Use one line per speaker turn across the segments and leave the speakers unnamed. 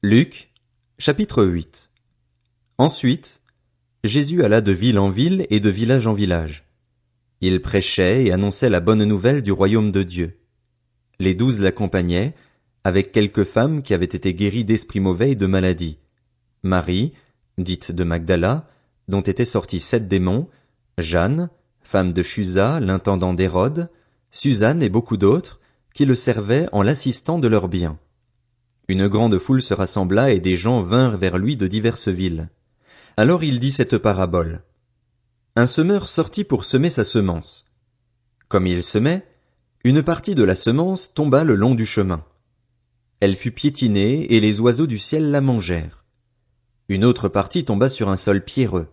Luc, chapitre 8. Ensuite, Jésus alla de ville en ville et de village en village. Il prêchait et annonçait la bonne nouvelle du royaume de Dieu. Les 12 l'accompagnaient, avec quelques femmes qui avaient été guéries d'esprits mauvais et de maladies. Marie, dite de Magdala, dont étaient sortis 7 démons, Jeanne, femme de Chuza, l'intendant d'Hérode, Suzanne et beaucoup d'autres, qui le servaient en l'assistant de leurs biens. Une grande foule se rassembla et des gens vinrent vers lui de diverses villes. Alors il dit cette parabole. Un semeur sortit pour semer sa semence. Comme il semait, une partie de la semence tomba le long du chemin. Elle fut piétinée et les oiseaux du ciel la mangèrent. Une autre partie tomba sur un sol pierreux.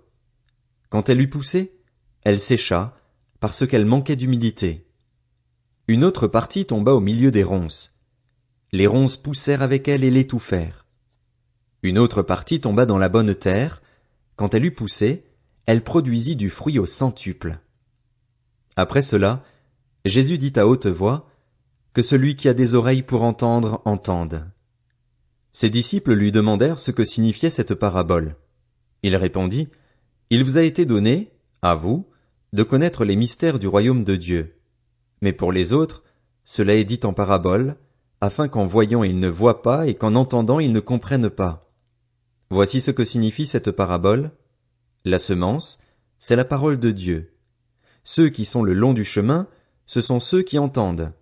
Quand elle eut poussé, elle sécha, parce qu'elle manquait d'humidité. Une autre partie tomba au milieu des ronces. Les ronces poussèrent avec elle et l'étouffèrent. Une autre partie tomba dans la bonne terre. Quand elle eut poussé, elle produisit du fruit au centuple. Après cela, Jésus dit à haute voix, que celui qui a des oreilles pour entendre, entende. Ses disciples lui demandèrent ce que signifiait cette parabole. Il répondit, Il vous a été donné, à vous, de connaître les mystères du royaume de Dieu. Mais pour les autres, cela est dit en parabole, afin qu'en voyant ils ne voient pas et qu'en entendant ils ne comprennent pas. Voici ce que signifie cette parabole. La semence, c'est la parole de Dieu. Ceux qui sont le long du chemin, ce sont ceux qui entendent.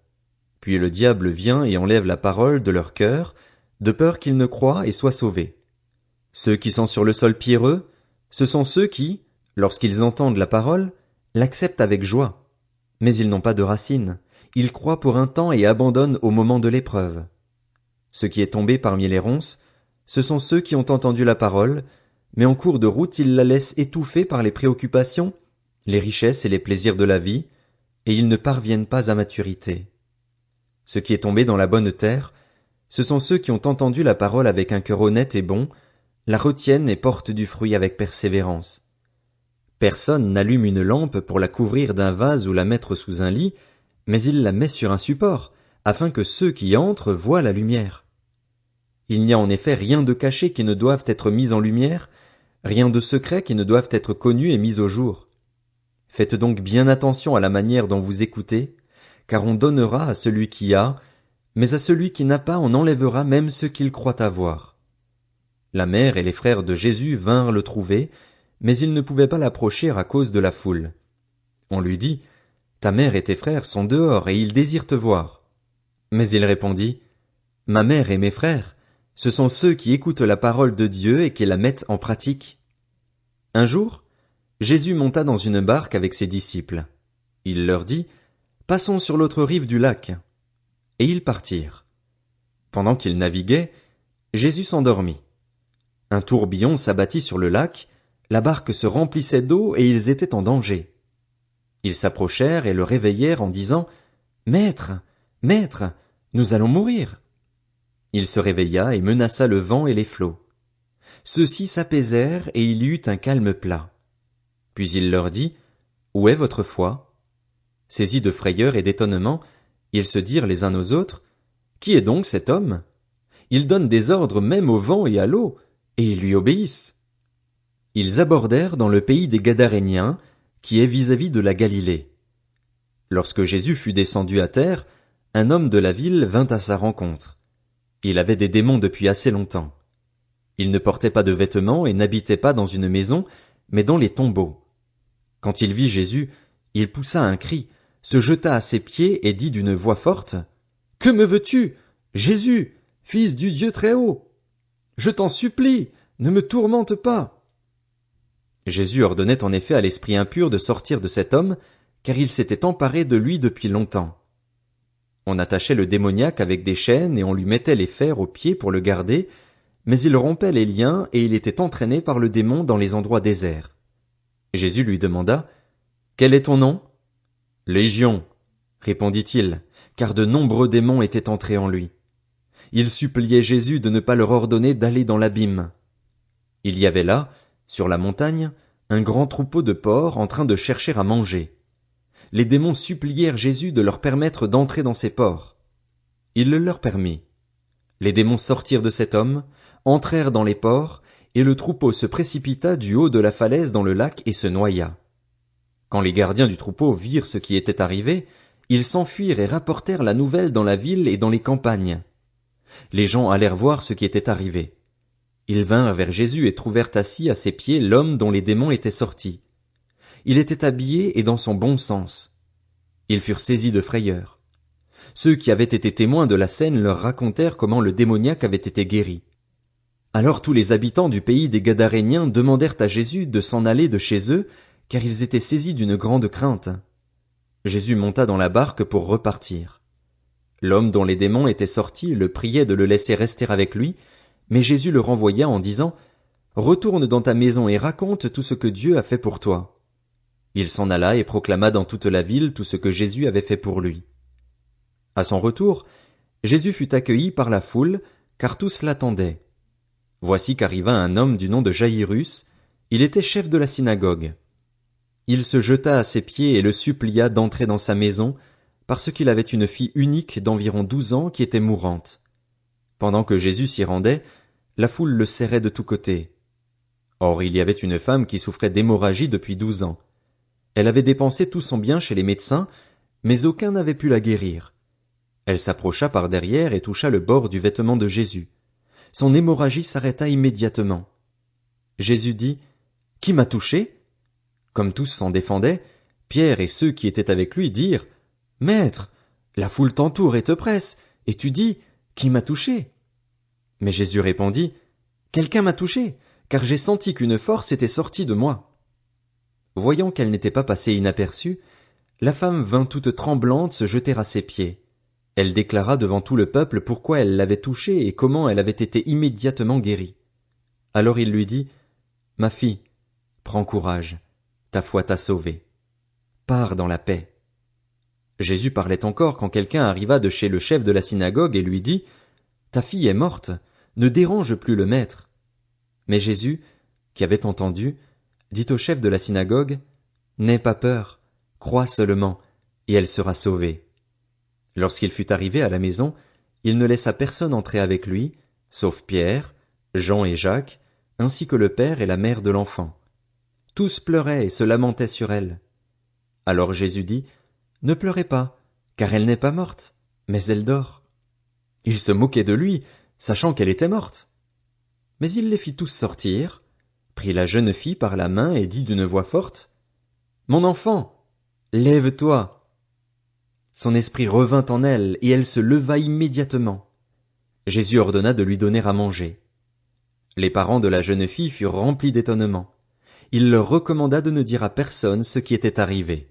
Puis le diable vient et enlève la parole de leur cœur, de peur qu'ils ne croient et soient sauvés. Ceux qui sont sur le sol pierreux, ce sont ceux qui, lorsqu'ils entendent la parole, l'acceptent avec joie. Mais ils n'ont pas de racines. Ils croient pour un temps et abandonnent au moment de l'épreuve. Ce qui est tombé parmi les ronces, ce sont ceux qui ont entendu la parole, mais en cours de route ils la laissent étouffer par les préoccupations, les richesses et les plaisirs de la vie, et ils ne parviennent pas à maturité. Ce qui est tombé dans la bonne terre, ce sont ceux qui ont entendu la parole avec un cœur honnête et bon, la retiennent et portent du fruit avec persévérance. Personne n'allume une lampe pour la couvrir d'un vase ou la mettre sous un lit, mais il la met sur un support, afin que ceux qui entrent voient la lumière. Il n'y a en effet rien de caché qui ne doive être mis en lumière, rien de secret qui ne doive être connu et mis au jour. Faites donc bien attention à la manière dont vous écoutez, car on donnera à celui qui a, mais à celui qui n'a pas on enlèvera même ce qu'il croit avoir. La mère et les frères de Jésus vinrent le trouver, mais ils ne pouvaient pas l'approcher à cause de la foule. On lui dit, Ta mère et tes frères sont dehors et ils désirent te voir. Mais il répondit, Ma mère et mes frères, ce sont ceux qui écoutent la parole de Dieu et qui la mettent en pratique. Un jour, Jésus monta dans une barque avec ses disciples. Il leur dit, Passons sur l'autre rive du lac. Et ils partirent. Pendant qu'ils naviguaient, Jésus s'endormit. Un tourbillon s'abattit sur le lac, la barque se remplissait d'eau et ils étaient en danger. Ils s'approchèrent et le réveillèrent en disant, Maître, Maître, nous allons mourir. Il se réveilla et menaça le vent et les flots. Ceux-ci s'apaisèrent et il y eut un calme plat. Puis il leur dit, Où est votre foi? Saisis de frayeur et d'étonnement, ils se dirent les uns aux autres, Qui est donc cet homme? Il donne des ordres même au vent et à l'eau, et ils lui obéissent. Ils abordèrent dans le pays des Gadaréniens, qui est vis-à-vis de la Galilée. Lorsque Jésus fut descendu à terre, un homme de la ville vint à sa rencontre. Il avait des démons depuis assez longtemps. Il ne portait pas de vêtements et n'habitait pas dans une maison, mais dans les tombeaux. Quand il vit Jésus, il poussa un cri, se jeta à ses pieds et dit d'une voix forte, « Que me veux-tu, Jésus, fils du Dieu très haut? Je t'en supplie, ne me tourmente pas. » Jésus ordonnait en effet à l'esprit impur de sortir de cet homme, car il s'était emparé de lui depuis longtemps. On attachait le démoniaque avec des chaînes et on lui mettait les fers aux pieds pour le garder, mais il rompait les liens et il était entraîné par le démon dans les endroits déserts. Jésus lui demanda, « Quel est ton nom? » « Légion, répondit-il, car de nombreux démons étaient entrés en lui. Il suppliait Jésus de ne pas leur ordonner d'aller dans l'abîme. Il y avait là, sur la montagne, un grand troupeau de porcs en train de chercher à manger. Les démons supplièrent Jésus de leur permettre d'entrer dans ces porcs. Il le leur permit. Les démons sortirent de cet homme, entrèrent dans les ports, et le troupeau se précipita du haut de la falaise dans le lac et se noya. Quand les gardiens du troupeau virent ce qui était arrivé, ils s'enfuirent et rapportèrent la nouvelle dans la ville et dans les campagnes. Les gens allèrent voir ce qui était arrivé. Ils vinrent vers Jésus et trouvèrent assis à ses pieds l'homme dont les démons étaient sortis. Il était habillé et dans son bon sens. Ils furent saisis de frayeur. Ceux qui avaient été témoins de la scène leur racontèrent comment le démoniaque avait été guéri. Alors tous les habitants du pays des Gadaréniens demandèrent à Jésus de s'en aller de chez eux, car ils étaient saisis d'une grande crainte. Jésus monta dans la barque pour repartir. L'homme dont les démons étaient sortis le priait de le laisser rester avec lui, mais Jésus le renvoya en disant « Retourne dans ta maison et raconte tout ce que Dieu a fait pour toi. » Il s'en alla et proclama dans toute la ville tout ce que Jésus avait fait pour lui. À son retour, Jésus fut accueilli par la foule, car tous l'attendaient. Voici qu'arriva un homme du nom de Jaïrus, il était chef de la synagogue. Il se jeta à ses pieds et le supplia d'entrer dans sa maison, parce qu'il avait une fille unique d'environ 12 ans qui était mourante. Pendant que Jésus s'y rendait, la foule le serrait de tous côtés. Or il y avait une femme qui souffrait d'hémorragie depuis 12 ans. Elle avait dépensé tout son bien chez les médecins, mais aucun n'avait pu la guérir. Elle s'approcha par derrière et toucha le bord du vêtement de Jésus. Son hémorragie s'arrêta immédiatement. Jésus dit « Qui m'a touché ?» Comme tous s'en défendaient, Pierre et ceux qui étaient avec lui dirent « Maître, la foule t'entoure et te presse, et tu dis « Qui m'a touché ?» Mais Jésus répondit « Quelqu'un m'a touché, car j'ai senti qu'une force était sortie de moi. » Voyant qu'elle n'était pas passée inaperçue, la femme vint toute tremblante se jeter à ses pieds. Elle déclara devant tout le peuple pourquoi elle l'avait touchée et comment elle avait été immédiatement guérie. Alors il lui dit « Ma fille, prends courage, ta foi t'a sauvée. Pars dans la paix. » Jésus parlait encore quand quelqu'un arriva de chez le chef de la synagogue et lui dit « Ta fille est morte, ne dérange plus le maître. » Mais Jésus, qui avait entendu, dit au chef de la synagogue « N'aie pas peur, crois seulement, et elle sera sauvée. » Lorsqu'il fut arrivé à la maison, il ne laissa personne entrer avec lui, sauf Pierre, Jean et Jacques, ainsi que le père et la mère de l'enfant. Tous pleuraient et se lamentaient sur elle. Alors Jésus dit « Ne pleurez pas, car elle n'est pas morte, mais elle dort. » Ils se moquaient de lui, sachant qu'elle était morte. Mais il les fit tous sortir, prit la jeune fille par la main et dit d'une voix forte « Mon enfant, lève-toi !» Son esprit revint en elle, et elle se leva immédiatement. Jésus ordonna de lui donner à manger. Les parents de la jeune fille furent remplis d'étonnement. Il leur recommanda de ne dire à personne ce qui était arrivé.